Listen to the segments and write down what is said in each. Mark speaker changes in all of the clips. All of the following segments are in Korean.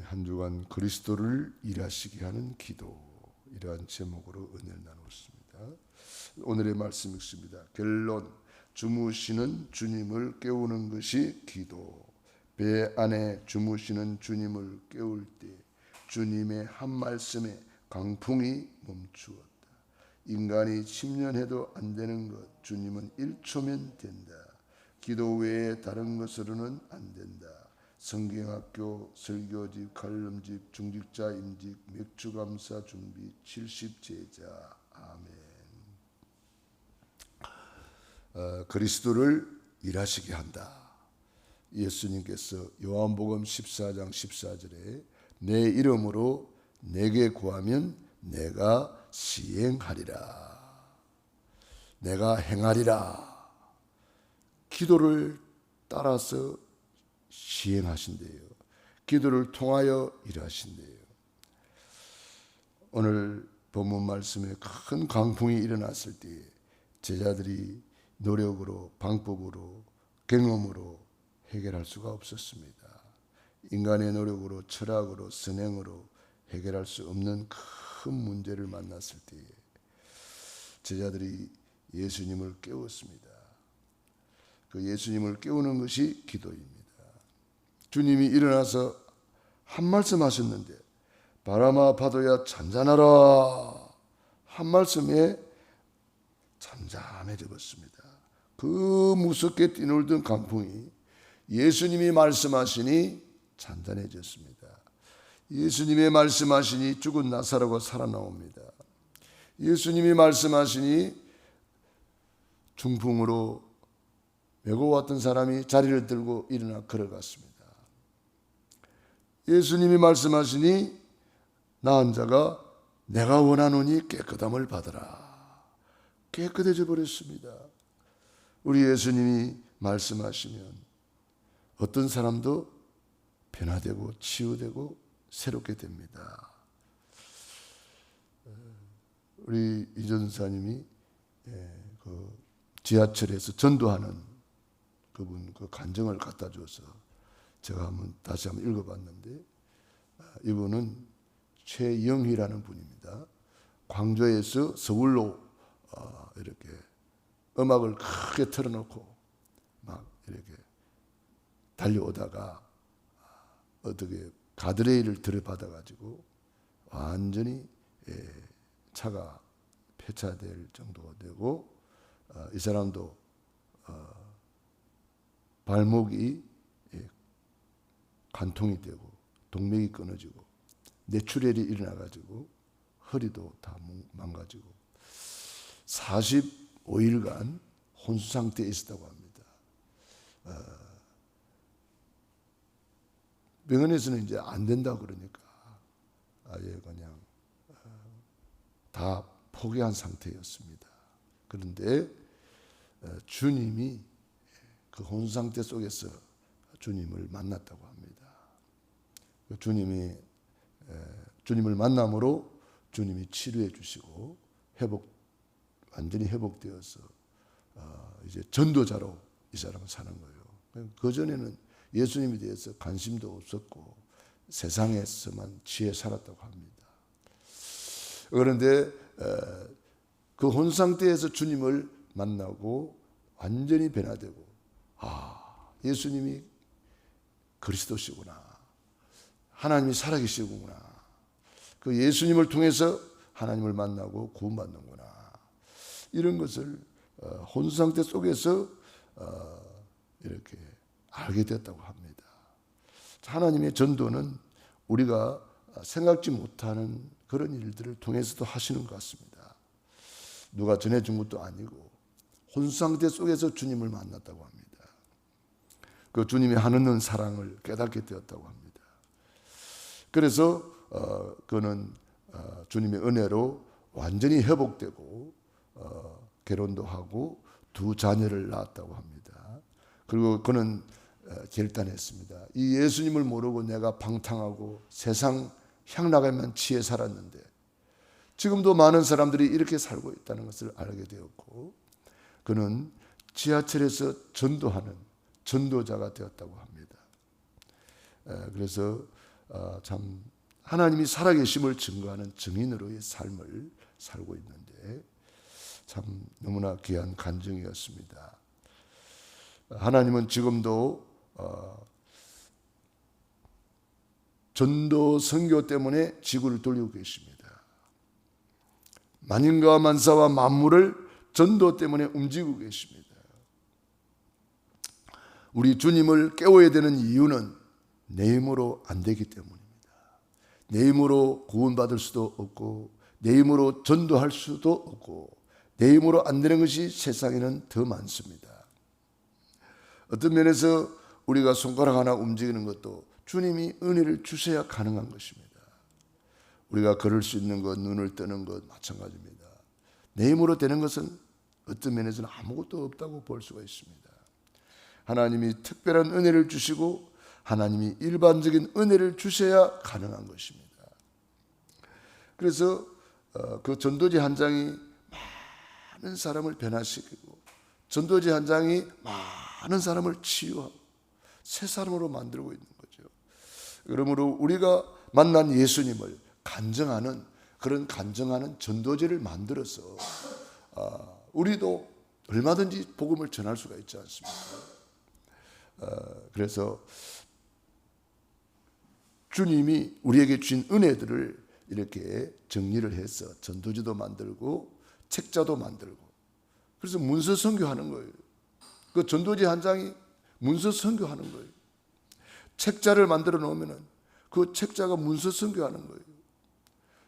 Speaker 1: 한 주간 그리스도를 일하시게 하는 기도, 이러한 제목으로 은혜를 나누었습니다. 오늘의 말씀 읽습니다. 결론, 주무시는 주님을 깨우는 것이 기도. 배 안에 주무시는 주님을 깨울 때 주님의 한 말씀에 강풍이 멈추었다. 인간이 10년 해도 안 되는 것 주님은 1초면 된다. 기도 외에 다른 것으로는 안 된다. 성경학교, 설교집, 칼럼집, 중직자 임직, 맥주감사 준비, 70제자. 아멘. 그리스도를 일하시게 한다. 예수님께서 요한복음 14장 14절에 내 이름으로 내게 구하면 내가 시행하리라. 내가 행하리라. 기도를 따라서 시행하신대요. 기도를 통하여 일하신대요. 오늘 본문 말씀에 큰 강풍이 일어났을 때 제자들이 노력으로, 방법으로, 경험으로 해결할 수가 없었습니다. 인간의 노력으로, 철학으로, 선행으로 해결할 수 없는 큰 문제를 만났을 때 제자들이 예수님을 깨웠습니다. 그 예수님을 깨우는 것이 기도입니다. 주님이 일어나서 한 말씀 하셨는데 바람아 파도야 잔잔하라 한 말씀에 잠잠해져 버렸습니다. 그 무섭게 뛰놀던 강풍이 예수님이 말씀하시니 잔잔해졌습니다. 예수님이 말씀하시니 죽은 나사로가 살아나옵니다. 예수님이 말씀하시니 중풍으로 메고 왔던 사람이 자리를 들고 일어나 걸어갔습니다. 예수님이 말씀하시니 나은 자가 내가 원하노니 깨끗함을 받으라. 깨끗해져 버렸습니다. 우리 예수님이 말씀하시면 어떤 사람도 변화되고 치유되고 새롭게 됩니다. 우리 이 전사님이 그 지하철에서 전도하는 그분 그 간증을 갖다 줘서 제가 다시 한번 읽어봤는데, 이분은 최영희라는 분입니다. 광주에서 서울로 이렇게 음악을 크게 틀어놓고 막 이렇게 달려오다가 어떻게 가드레일을 들이받아가지고 완전히 차가 폐차될 정도가 되고, 이 사람도 발목이 관통이 되고 동맥이 끊어지고 뇌출혈이 일어나가지고 허리도 다 망가지고 45일간 혼수 상태에 있었다고 합니다. 병원에서는 이제 안 된다 그러니까 아예 그냥 다 포기한 상태였습니다. 그런데 주님이 그 혼수 상태 속에서 주님을 만났다고 합니다. 주님을 만남으로 주님이 치료해 주시고 완전히 회복되어서 이제 전도자로 이 사람은 사는 거예요. 그전에는 예수님에 대해서 관심도 없었고 세상에서만 지혜 살았다고 합니다. 그런데 그 혼 상태에서 주님을 만나고 완전히 변화되고 예수님이 그리스도시구나. 하나님이 살아계시구나. 그 예수님을 통해서 하나님을 만나고 구원받는구나. 이런 것을 혼수 상태 속에서 이렇게 알게 됐다고 합니다. 하나님의 전도는 우리가 생각지 못하는 그런 일들을 통해서도 하시는 것 같습니다. 누가 전해준 것도 아니고 혼수 상태 속에서 주님을 만났다고 합니다. 그 주님이 한없는 사랑을 깨닫게 되었다고 합니다. 그래서 그는 주님의 은혜로 완전히 회복되고 결혼도 하고 두 자녀를 낳았다고 합니다. 그리고 그는 결단했습니다. 이 예수님을 모르고 내가 방탕하고 세상 향락에만 취해 살았는데 지금도 많은 사람들이 이렇게 살고 있다는 것을 알게 되었고, 그는 지하철에서 전도하는 전도자가 되었다고 합니다. 그래서 참 하나님이 살아계심을 증거하는 증인으로의 삶을 살고 있는데 참 너무나 귀한 간증이었습니다. 하나님은 지금도 전도 선교 때문에 지구를 돌리고 계십니다. 만인과 만사와 만물을 전도 때문에 움직이고 계십니다. 우리 주님을 깨워야 되는 이유는 내 힘으로 안 되기 때문입니다. 내 힘으로 구원받을 수도 없고 내 힘으로 전도할 수도 없고 내 힘으로 안 되는 것이 세상에는 더 많습니다. 어떤 면에서 우리가 손가락 하나 움직이는 것도 주님이 은혜를 주셔야 가능한 것입니다. 우리가 걸을 수 있는 것, 눈을 뜨는 것 마찬가지입니다. 내 힘으로 되는 것은 어떤 면에서는 아무것도 없다고 볼 수가 있습니다. 하나님이 특별한 은혜를 주시고 하나님이 일반적인 은혜를 주셔야 가능한 것입니다. 그래서 그 전도지 한 장이 많은 사람을 변화시키고 전도지 한 장이 많은 사람을 치유하고 새 사람으로 만들고 있는 거죠. 그러므로 우리가 만난 예수님을 간증하는 그런 간증하는 전도지를 만들어서 우리도 얼마든지 복음을 전할 수가 있지 않습니까? 그래서 주님이 우리에게 주신 은혜들을 이렇게 정리를 해서 전도지도 만들고 책자도 만들고 그래서 문서 선교하는 거예요. 그 전도지 한 장이 문서 선교하는 거예요. 책자를 만들어 놓으면 그 책자가 문서 선교하는 거예요.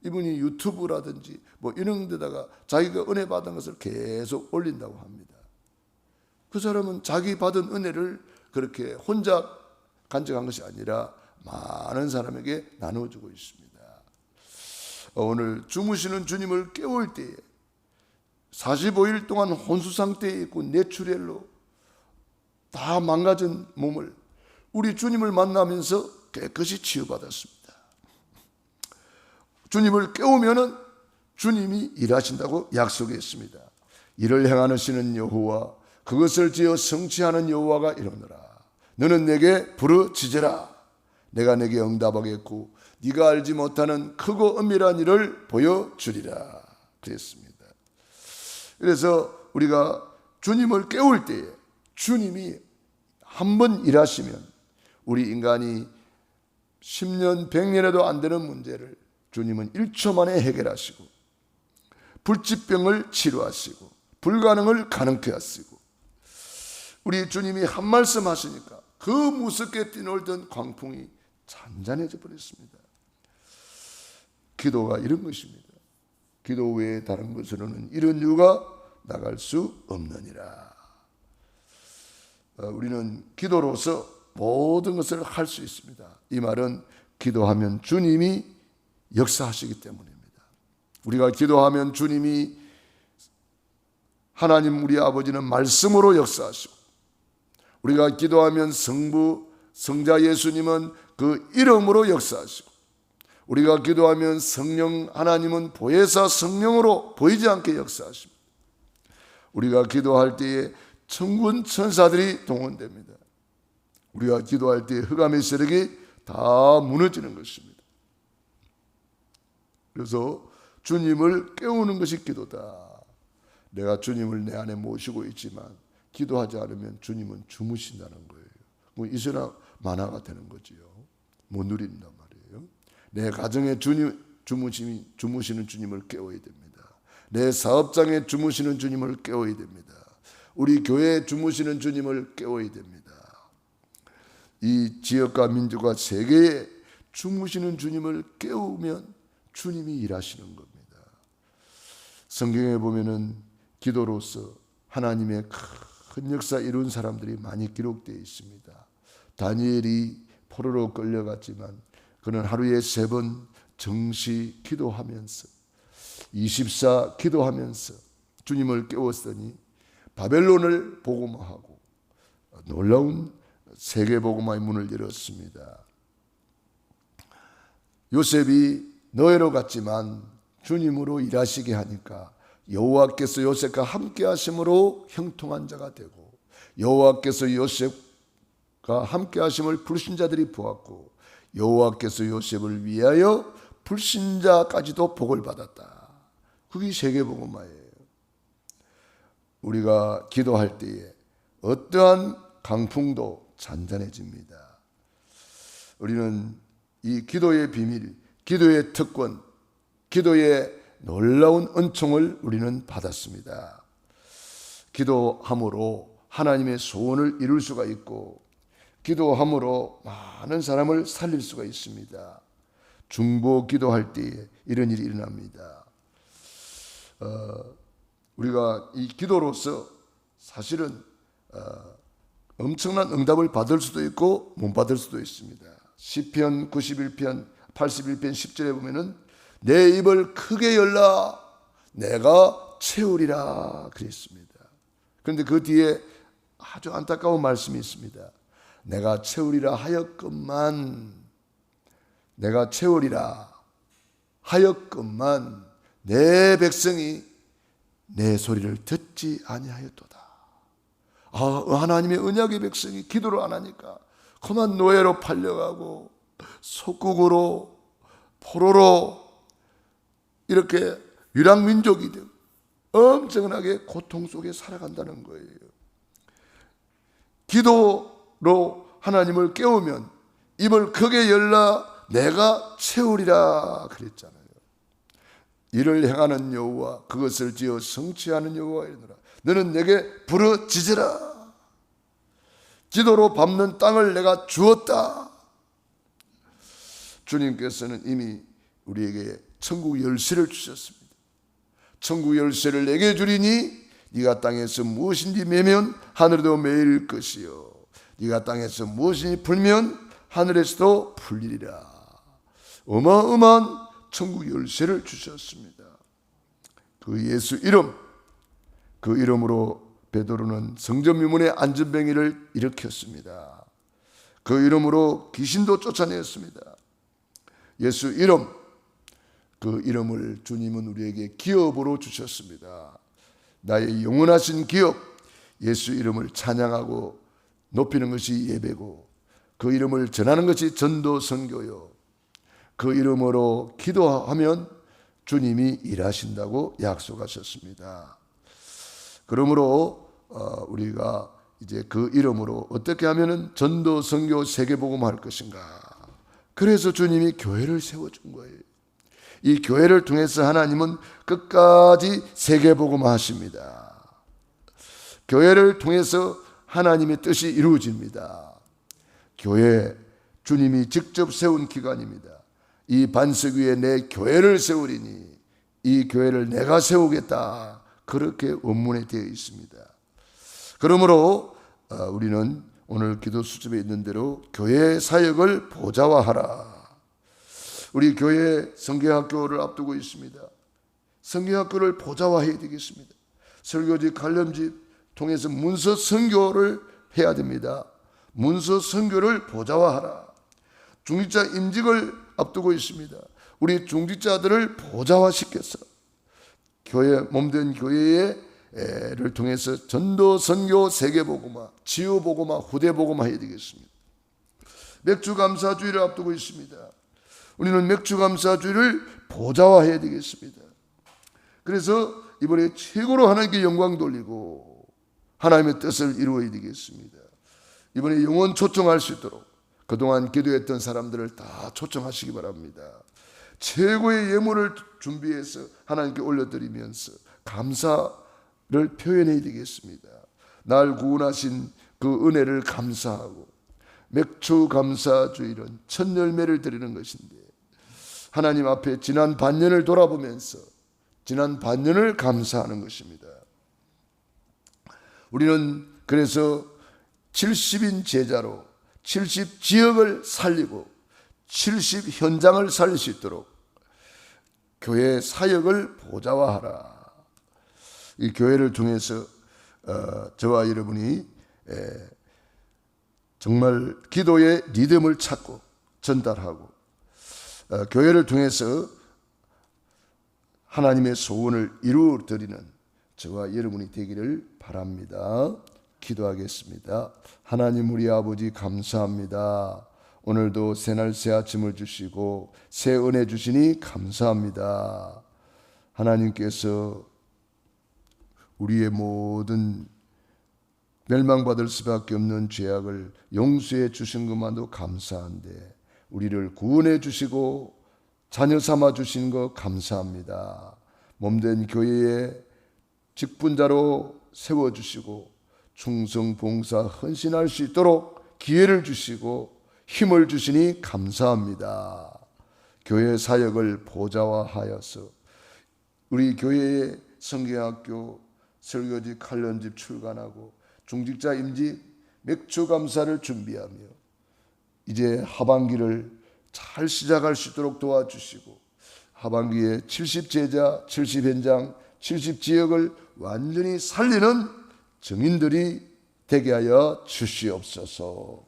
Speaker 1: 이분이 유튜브라든지 뭐 이런 데다가 자기가 은혜 받은 것을 계속 올린다고 합니다. 그 사람은 자기 받은 은혜를 그렇게 혼자 간증한 것이 아니라 많은 사람에게 나눠주고 있습니다. 오늘 주무시는 주님을 깨울 때에 45일 동안 혼수 상태에 있고 뇌출혈로 다 망가진 몸을 우리 주님을 만나면서 깨끗이 치유받았습니다. 주님을 깨우면은 주님이 일하신다고 약속했습니다. 이를 행하시는 여호와 그것을 지어 성취하는 여호와가 이르노라. 너는 내게 부르짖으라. 내가 내게 응답하겠고 네가 알지 못하는 크고 은밀한 일을 보여주리라. 그랬습니다. 그래서 우리가 주님을 깨울 때에 주님이 한 번 일하시면 우리 인간이 10년, 100년에도 안 되는 문제를 주님은 1초 만에 해결하시고 불치병을 치료하시고 불가능을 가능케 하시고 우리 주님이 한 말씀 하시니까 그 무섭게 뛰놀던 광풍이 잔잔해져 버렸습니다. 기도가 이런 것입니다. 기도 외에 다른 것으로는 이런 이유가 나갈 수 없느니라. 우리는 기도로서 모든 것을 할 수 있습니다. 이 말은 기도하면 주님이 역사하시기 때문입니다. 우리가 기도하면 주님이 하나님 우리 아버지는 말씀으로 역사하시고 우리가 기도하면 성부 성자 예수님은 그 이름으로 역사하시고 우리가 기도하면 성령 하나님은 보혜사 성령으로 보이지 않게 역사하십니다. 우리가 기도할 때에 천군 천사들이 동원됩니다. 우리가 기도할 때 흑암의 세력이 다 무너지는 것입니다. 그래서 주님을 깨우는 것이 기도다. 내가 주님을 내 안에 모시고 있지만 기도하지 않으면 주님은 주무신다는 거예요. 뭐 이스라 만화가 되는 거지요. 못 누린단 말이에요. 내 가정에 주무시는 주님을 깨워야 됩니다. 내 사업장에 주무시는 주님을 깨워야 됩니다. 우리 교회에 주무시는 주님을 깨워야 됩니다. 이 지역과 민족과 세계에 주무시는 주님을 깨우면 주님이 일하시는 겁니다. 성경에 보면은 기도로서 하나님의 큰 역사 이룬 사람들이 많이 기록되어 있습니다. 다니엘이 포로로 끌려갔지만 그는 하루에 3번 정시 기도하면서 24 기도하면서 주님을 깨웠더니 바벨론을 복음화하고 놀라운 세계 복음화의 문을 열었습니다. 요셉이 노예로 갔지만 주님으로 일하시게 하니까 여호와께서 요셉과 함께 하심으로 형통한 자가 되고 여호와께서 요셉과 함께 하심을 불신자들이 보았고 여호와께서 요셉을 위하여 불신자까지도 복을 받았다. 그게 세계복음화예요. 우리가 기도할 때에 어떠한 강풍도 잔잔해집니다. 우리는 이 기도의 비밀, 기도의 특권, 기도의 놀라운 은총을 우리는 받았습니다. 기도함으로 하나님의 소원을 이룰 수가 있고, 기도함으로 많은 사람을 살릴 수가 있습니다. 중보 기도할 때에 이런 일이 일어납니다. 우리가 이 기도로서 사실은 엄청난 응답을 받을 수도 있고 못 받을 수도 있습니다. 시편 91편 81편 10절에 보면은 내 입을 크게 열라 내가 채우리라 그랬습니다. 그런데 그 뒤에 아주 안타까운 말씀이 있습니다. 내가 채우리라 하였건만, 내가 채우리라 하였건만 내 백성이 내 소리를 듣지 아니하였도다. 하나님의 언약의 백성이 기도를 안 하니까 그만 노예로 팔려가고 속국으로 포로로 이렇게 유랑민족이 되고 엄청나게 고통 속에 살아간다는 거예요. 기도로 하나님을 깨우면 입을 크게 열라 내가 채우리라 그랬잖아요. 이를 행하는 여호와 그것을 지어 성취하는 여호와이노라. 너는 내게 부르짖으라. 기도로 밟는 땅을 내가 주었다. 주님께서는 이미 우리에게 천국 열쇠를 주셨습니다. 천국 열쇠를 내게 주리니 네가 땅에서 무엇인지 매면 하늘에도 매일 것이요 네가 땅에서 무엇인지 풀면 하늘에서도 풀리리라. 어마어마한 천국 열쇠를 주셨습니다. 그 예수 이름, 그 이름으로 베드로는 성전 미문의 안전뱅이를 일으켰습니다. 그 이름으로 귀신도 쫓아냈습니다. 예수 이름, 그 이름을 주님은 우리에게 기업으로 주셨습니다. 나의 영원하신 기업, 예수 이름을 찬양하고 높이는 것이 예배고 그 이름을 전하는 것이 전도 선교요. 그 이름으로 기도하면 주님이 일하신다고 약속하셨습니다. 그러므로 우리가 이제 그 이름으로 어떻게 하면은 전도 선교 세계복음화할 것인가. 그래서 주님이 교회를 세워준 거예요. 이 교회를 통해서 하나님은 끝까지 세계복음화하십니다. 교회를 통해서 하나님의 뜻이 이루어집니다. 교회, 주님이 직접 세운 기관입니다. 이 반석 위에 내 교회를 세우리니 이 교회를 내가 세우겠다. 그렇게 원문에 되어 있습니다. 그러므로 우리는 오늘 기도 수첩에 있는 대로 교회 사역을 보좌화하라. 우리 교회 성경학교를 앞두고 있습니다. 성경학교를 보좌화해야 되겠습니다. 설교집, 관념집 통해서 문서 선교를 해야 됩니다. 문서 선교를 보좌화하라. 중직자 임직을 앞두고 있습니다. 우리 중직자들을 보좌화시켜서 교회, 몸된 교회를 통해서 전도, 선교, 세계복음화, 지우복음화, 후대복음화 해야 되겠습니다. 맥주감사주의를 앞두고 있습니다. 우리는 맥주감사주의를 보좌화해야 되겠습니다. 그래서 이번에 최고로 하나님께 영광 돌리고 하나님의 뜻을 이루어야 되겠습니다. 이번에 영원 초청할 수 있도록 그동안 기도했던 사람들을 다 초청하시기 바랍니다. 최고의 예물을 준비해서 하나님께 올려드리면서 감사를 표현해야 되겠습니다. 날 구원하신 그 은혜를 감사하고 맥주 감사주일은 첫 열매를 드리는 것인데 하나님 앞에 지난 반년을 돌아보면서 지난 반년을 감사하는 것입니다. 우리는 그래서 70인 제자로 70지역을 살리고 70현장을 살릴 수 있도록 교회 사역을 보좌화하라. 이 교회를 통해서 저와 여러분이 정말 기도의 리듬을 찾고 전달하고 교회를 통해서 하나님의 소원을 이루어드리는 저와 여러분이 되기를 바랍니다. 기도하겠습니다. 하나님 우리 아버지 감사합니다. 오늘도 새날 새 아침을 주시고 새 은혜 주시니 감사합니다. 하나님께서 우리의 모든 멸망받을 수밖에 없는 죄악을 용서해 주신 것만도 감사한데 우리를 구원해 주시고 자녀 삼아 주신 것 감사합니다. 몸된 교회의 직분자로 세워주시고 충성 봉사 헌신할 수 있도록 기회를 주시고 힘을 주시니 감사합니다. 교회 사역을 보좌화하여서 우리 교회의 성경학교 설교집 칼럼집 출간하고 중직자 임직 맥주 감사를 준비하며 이제 하반기를 잘 시작할 수 있도록 도와주시고 하반기에 70제자, 70현장, 70지역을 완전히 살리는 증인들이 되게 하여 주시옵소서.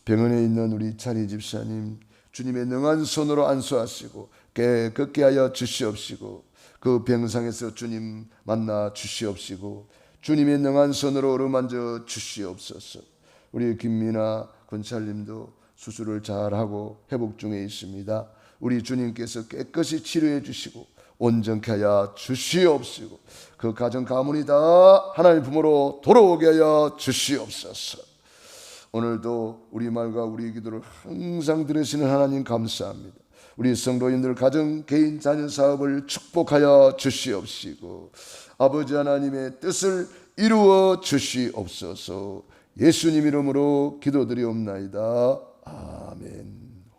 Speaker 1: 병원에 있는 우리 찬희 집사님 주님의 능한 손으로 안수하시고 깨끗게 하여 주시옵시고 그 병상에서 주님 만나 주시옵시고 주님의 능한 손으로 어루만져 주시옵소서. 우리 김미나 권찰님도 수술을 잘하고 회복 중에 있습니다. 우리 주님께서 깨끗이 치료해 주시고 온전케 하여 주시옵시고 그 가정 가문이 다 하나님 품으로 돌아오게 하여 주시옵소서. 오늘도 우리 말과 우리 기도를 항상 들으시는 하나님 감사합니다. 우리 성도님들 가정 개인 자녀 사업을 축복하여 주시옵시고 아버지 하나님의 뜻을 이루어 주시옵소서. 예수님 이름으로 기도드리옵나이다. 아멘.